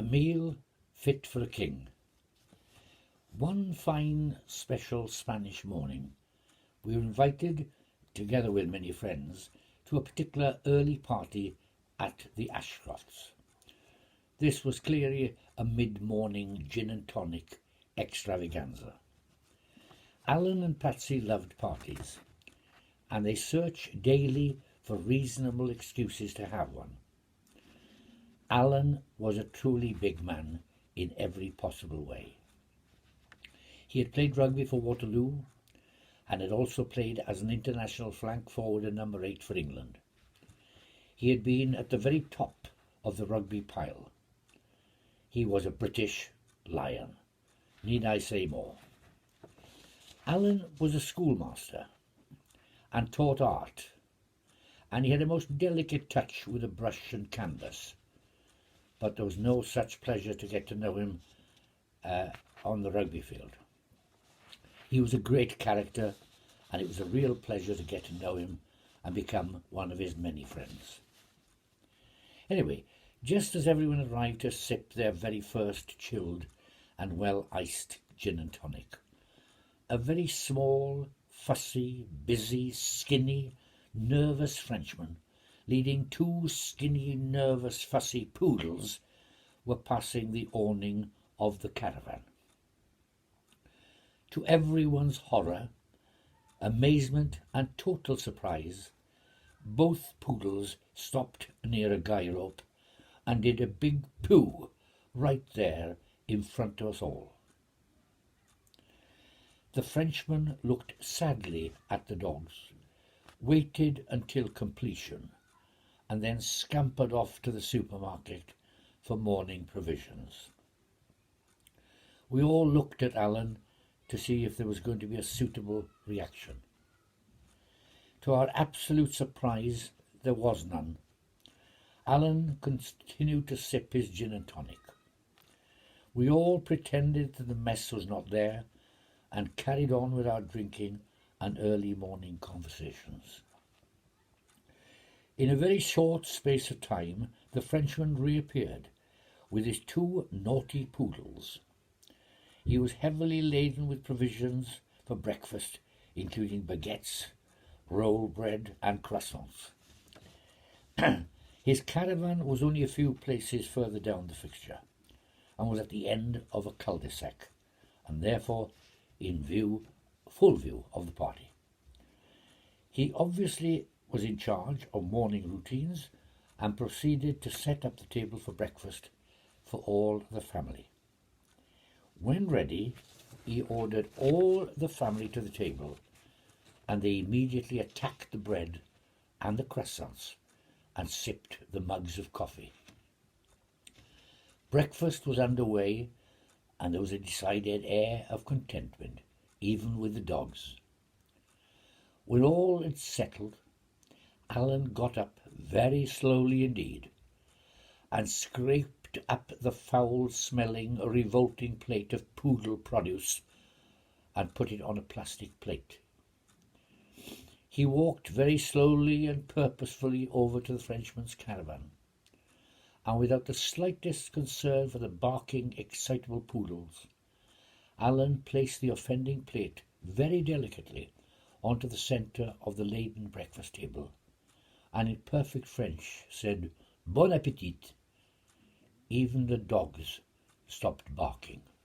meal fit for a king. One fine special Spanish morning, we were invited, together with many friends, to a particular early party at the Ashcrofts. This was clearly a mid-morning gin and tonic extravaganza. Alan and Patsy loved parties, and they searched daily for reasonable excuses to have one. Alan was a truly big man in every possible way. He had played rugby for Waterloo and had also played as an international flank forward and number 8 for England. He had been at the very top of the rugby pile. He was a British lion. Need I say more? Alan was a schoolmaster and taught art, and he had a most delicate touch with a brush and canvas, but there was no such pleasure to get to know him on the rugby field. He was a great character, and it was a real pleasure to get to know him and become one of his many friends. Anyway, just as everyone arrived to sip their very first chilled and well-iced gin and tonic, a very small, fussy, busy, skinny, nervous Frenchman, leading 2 skinny, nervous, fussy poodles, were passing the awning of the caravan. To everyone's horror, amazement and total surprise, both poodles stopped near a guy rope and did a big poo right there in front of us all. The Frenchman looked sadly at the dogs, waited until completion, and then scampered off to the supermarket for morning provisions. We all looked at Alan to see if there was going to be a suitable reaction. To our absolute surprise, there was none. Alan continued to sip his gin and tonic. We all pretended that the mess was not there and carried on with our drinking and early morning conversations. In a very short space of time, the Frenchman reappeared with his 2 naughty poodles. He was heavily laden with provisions for breakfast, including baguettes, roll bread and croissants. His caravan was only a few places further down the fixture and was at the end of a cul-de-sac, and therefore in full view of the party. He obviously was in charge of morning routines and proceeded to set up the table for breakfast for all the family. When ready, he ordered all the family to the table, and they immediately attacked the bread and the croissants and sipped the mugs of coffee. Breakfast was underway, and there was a decided air of contentment, even with the dogs. When all had settled, Alan got up very slowly indeed, and scraped up the foul-smelling, revolting plate of poodle produce and put it on a plastic plate. He walked very slowly and purposefully over to the Frenchman's caravan, and without the slightest concern for the barking, excitable poodles, Alan placed the offending plate very delicately onto the centre of the laden breakfast table, and in perfect French said, "Bon appétit." Even the dogs stopped barking.